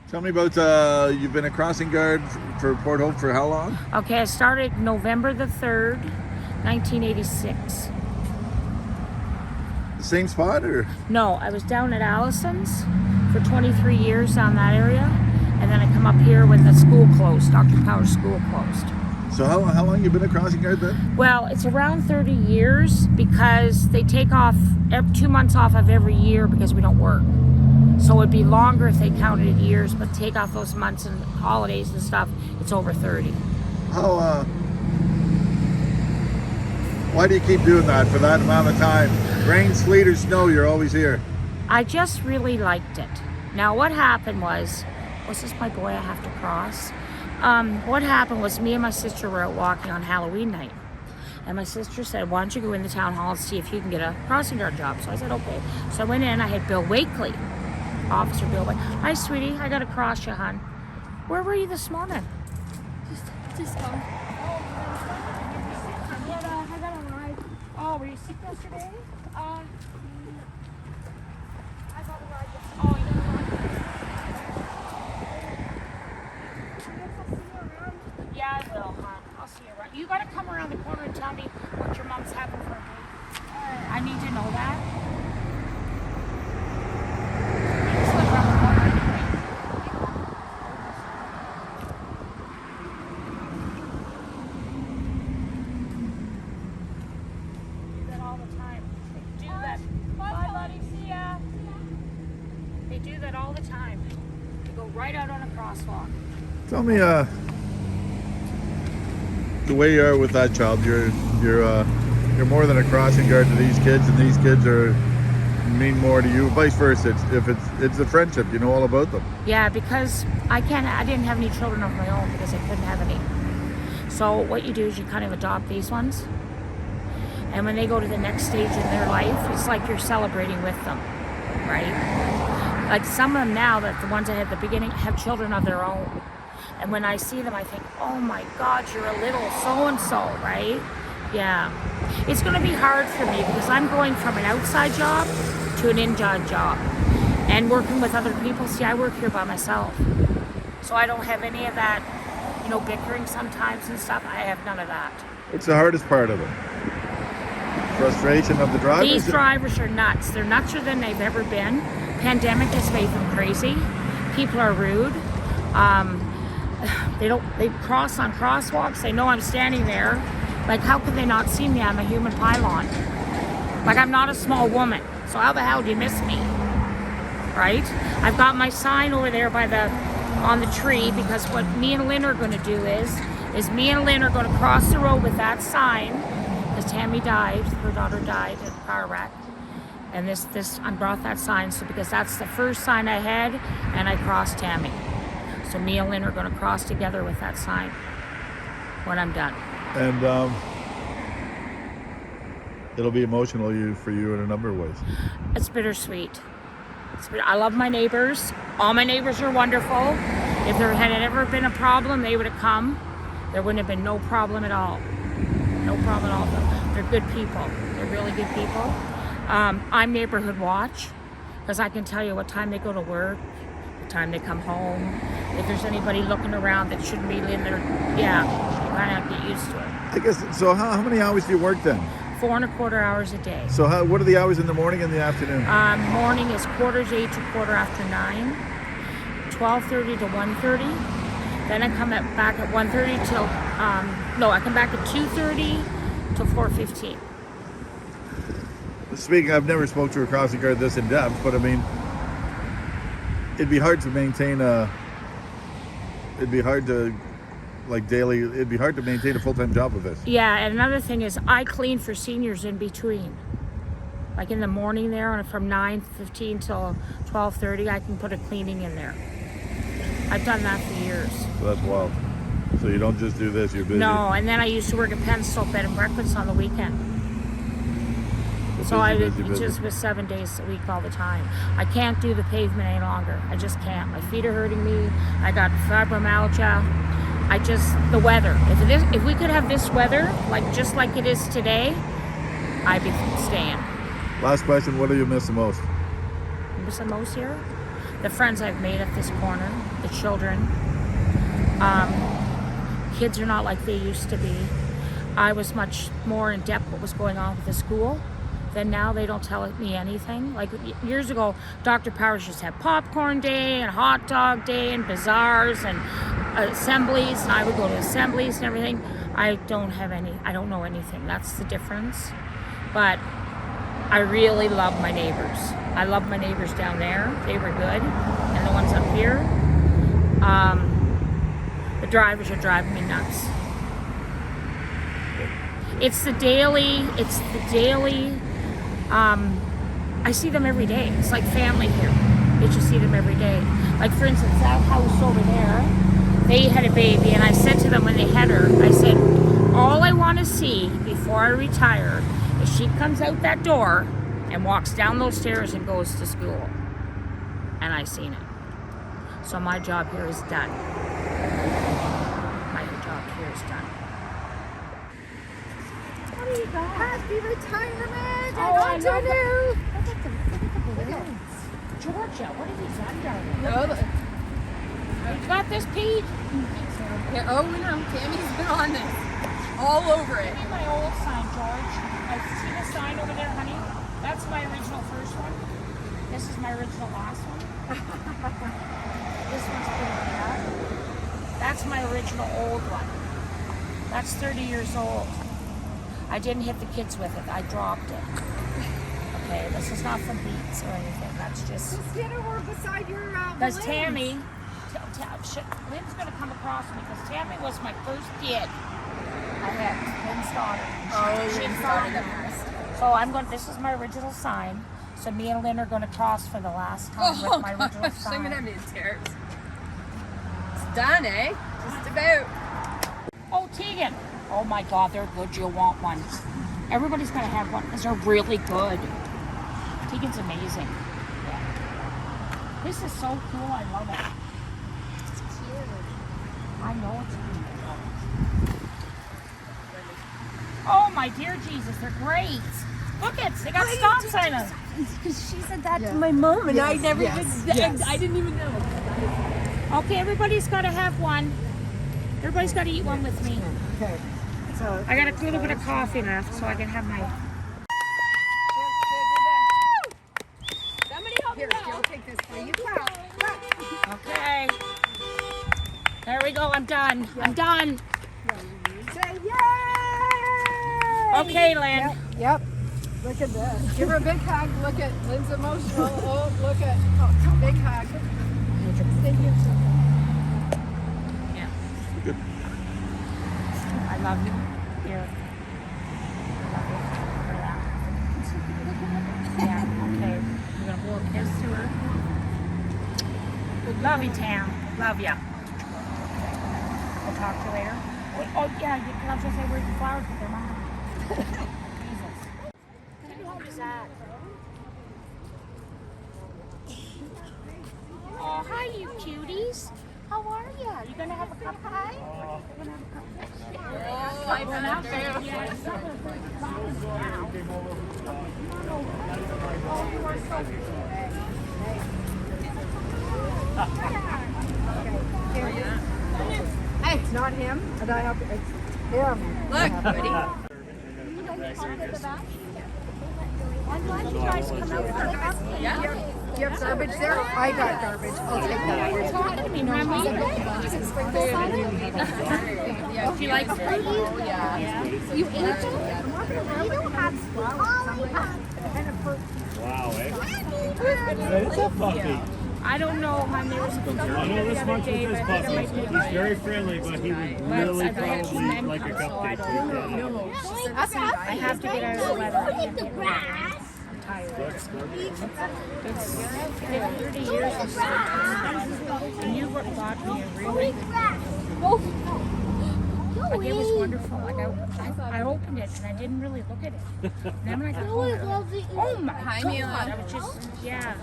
Tell me about, you've been a crossing guard for Port Hope for how long? Okay, I started November the 3rd, 1986. The same spot or? No, I was down at Allison's for 23 years down that area. And then I come up here when the school closed, Dr. Power's school closed. So how long you been a crossing guard then? Well, it's around 30 years because they take off 2 months off of every year because we don't work. So it'd be longer if they counted years, but take off those months and holidays and stuff, it's over 30. How, why do you keep doing that for that amount of time? Rain, sleet, or snow, you're always here. I just really liked it. Now what happened was this my boy I have to cross? What happened was me and my sister were out walking on Halloween night. And my sister said, why don't you go in the town hall and see if you can get a crossing guard job? So I said, okay. So I went in, I had Bill Wakely, Officer Bill Wakely. Hi, sweetie, I got to cross you, hon. Where were you this morning? Just come. I got a ride. Oh, were you sick yesterday? I got a ride. Oh, you got a ride. Yeah, I will, hon. I'll see you around. You gotta come around the corner and tell me what your mom's having for a date. I need to know that. You just live around the corner anyway. They do that all the time. They do that. Bye, buddy. See ya. They do that all the time. They go right out on a crosswalk. Tell me, the way you are with that child, you're more than a crossing guard to these kids, and these kids mean more to you. Vice versa. It's a friendship. You know all about them. Yeah, because I didn't have any children of my own because I couldn't have any. So what you do is you kind of adopt these ones, and when they go to the next stage in their life, it's like you're celebrating with them, right? Like some of them now, that the ones I had at the beginning, have children of their own. And when I see them, I think, oh my God, you're a little so-and-so, right? Yeah. It's going to be hard for me because I'm going from an outside job to an inside job. And working with other people. See, I work here by myself. So I don't have any of that, bickering sometimes and stuff. I have none of that. What's the hardest part of it? Frustration of the drivers? These drivers are nuts. They're nutser than they've ever been. Pandemic has made them crazy. People are rude. They cross on crosswalks. They know I'm standing there. Like, how could they not see me? I'm a human pylon. Like, I'm not a small woman. So how the hell do you miss me? Right? I've got my sign over there on the tree, because what me and Lynn are going to do is me and Lynn are going to cross the road with that sign, because Tammy died. Her daughter died in a car wreck. And I brought that sign because that's the first sign I had, and I crossed Tammy. So me and Lynn are going to cross together with that sign when I'm done. And it'll be emotional for you in a number of ways. It's bittersweet. I love my neighbors. All my neighbors are wonderful. If there had ever been a problem, they would have come. There wouldn't have been no problem at all. No problem at all. They're good people. They're really good people. I'm neighborhood watch, because I can tell you what time they go to work, what time they come home. If there's anybody looking around that shouldn't be in there, yeah, you kind of get used to it. I guess, so how many hours do you work then? 4.25 hours a day. So what are the hours in the morning and the afternoon? Morning is 8:15 to 9:15, 12:30 to 1:30. Then I come back at 1:30 till, I come back at 2:30 till 4:15. Speaking, I've never spoke to a crossing guard this in depth, but I mean, it'd be hard to maintain it'd be hard to maintain a full-time job with this. Yeah, and another thing is I clean for seniors in between. Like in the morning there, from 9:15 till 12:30, I can put a cleaning in there. I've done that for years. So that's wild. So you don't just do this, you're busy. No, and then I used to work at Penn Soap Bed and Breakfast on the weekend. So I just was 7 days a week all the time. I can't do the pavement any longer. I just can't. My feet are hurting me. I got fibromyalgia. The weather. If we could have this weather, just like it is today, I'd be staying. Last question, what do you miss the most? I miss the most here? the friends I've made at this corner, the children. Kids are not like they used to be. I was much more in depth what was going on with the school. Then now they don't tell me anything. Like years ago, Dr. Powers just had popcorn day and hot dog day and bazaars and assemblies, and I would go to assemblies and everything. I don't know anything. That's the difference. But I really love my neighbors. I love my neighbors down there. They were good. And the ones up here, the drivers are driving me nuts. It's the daily, I see them every day. It's like family here. You just see them every day. Like for instance, that house over there, they had a baby, and I said to them when they had her, I said, all I want to see before I retire is she comes out that door and walks down those stairs and goes to school. And I seen it. So my job here is done. My job here is done. What do you got? Happy retirement! Oh, I got love to it. Look at the balloons. Georgia, what have you done down there? No, You got this, Pete? yeah, oh no, Tammy's been on this. All over it. Give me my old sign, George. I see the sign over there, honey. That's my original first one. This is my original last one. This one's pretty bad. That's my original old one. That's 30 years old. I didn't hit the kids with it. I dropped it. Okay, this is not from Beats or anything. That's just... Just get over beside your Because Tammy... Lynn's going to come across me because Tammy was my first kid. I had Lynn's daughter. She started them first. So I'm going. This is my original sign. So me and Lynn are going to cross for the last time with my original sign. I'm gonna have me tears. It's done, eh? Just about. Oh, Tegan. Oh my God, they're good. You'll want one. Everybody's going to have one because they're really good. Tegan's amazing. Yeah. This is so cool. I love it. It's cute. I know it's cute. Oh my dear Jesus, they're great. Look it, they got stop sign on. Because she said that to my mom, and I never yes, did. yes. I didn't even know. Okay, everybody's got to have one. Everybody's got to eat one with me. Okay. So I got a little bit of coffee left, so I can have my. Somebody help me here, out. I'll take this for you. Clap. Okay. There we go. I'm done. I'm done. Say yay! Okay, Lynn. Yep. Look at this. Give her a big hug. Look at Lynn's emotional. Oh, look at big hug. Stay here. Yeah. Good. I love you. Here. I love you. For that. Yeah. Okay. We're gonna blow a kiss to her. Love you, Tam. Love ya. We'll talk to you later. Oh yeah, you can also say where's the flowers with their mom. Jesus. Who's that? Oh, hi, you cuties. How are ya? You gonna have a cup of pie? You gonna have a cup of pie? Oh, I found her. Yeah, it's not gonna break the bones now. Oh, you are so Hey, it's not him. And I have it's him. Look, buddy. I'm glad you guys come out for the Yeah. You have garbage there? I got garbage. I'll take that. You're talking to me, Norma. Yeah, she likes it. Oh, yeah. You ate them? You don't have flowers. Wow, eh? It's a puppy. I don't know, hon. There was a couple I know the this other much day, with this but I think puppy. it might He's very friendly, but he would really I've had two probably men like a come, so I cupcake. don't know. I have to get out of the weather. I can't get away. I'm tired. It's 30 years of sleep. And you got me a really like it was wonderful. Like I opened it and I didn't really look at it. And then when I got home, oh my Hi, God! Mila. I was just yeah.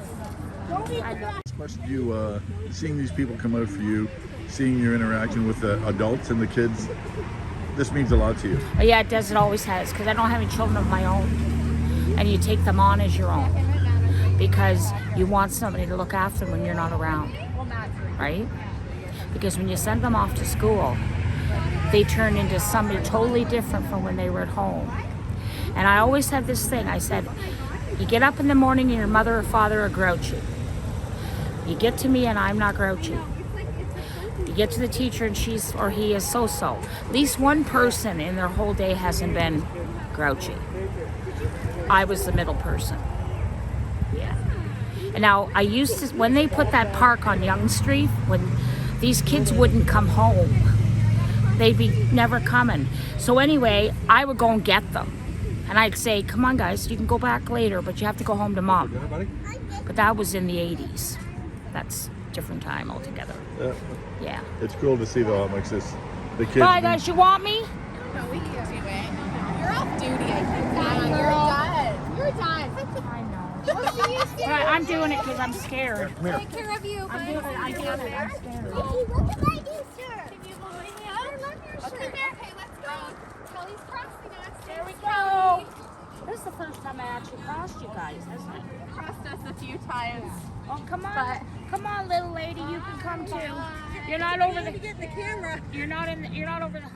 I got How much do you, seeing these people come out for you, seeing your interaction with the adults and the kids, this means a lot to you? Oh, yeah, it does. It always has, because I don't have any children of my own, and you take them on as your own, because You want somebody to look after them when you're not around, right? Because when you send them off to school, they turn into somebody totally different from when they were at home. And I always had this thing. I said, you get up in the morning and your mother or father are grouchy. You get to me and I'm not grouchy. You get to the teacher and she's or he is so-so. At least one person in their whole day hasn't been grouchy. I was the middle person. Yeah. And now I used to, when they put that park on Yonge Street, when these kids wouldn't come home, they'd be never coming. So anyway, I would go and get them. And I'd say, come on guys, you can go back later, but you have to go home to mom. But that was in the 80s. That's a different time altogether. Yeah. It's cool to see though how much the kids. Bye guys, you want me? No, we can't do it. You're off duty, I think. You're done. You're done. I know. We'll see you soon. But I'm doing it because I'm scared. Take care of you. I'm doing it. I'm scared. Oh, look at my Easter. Can you hold me up? I love your shirt. Okay, let's go. Kelly's crossing us. There we go. This is the first time I actually crossed you guys, isn't it? Crossed us a few times. Oh, come on. Come on, little lady. You can come too. You're not over the... Get the camera. You're not over the...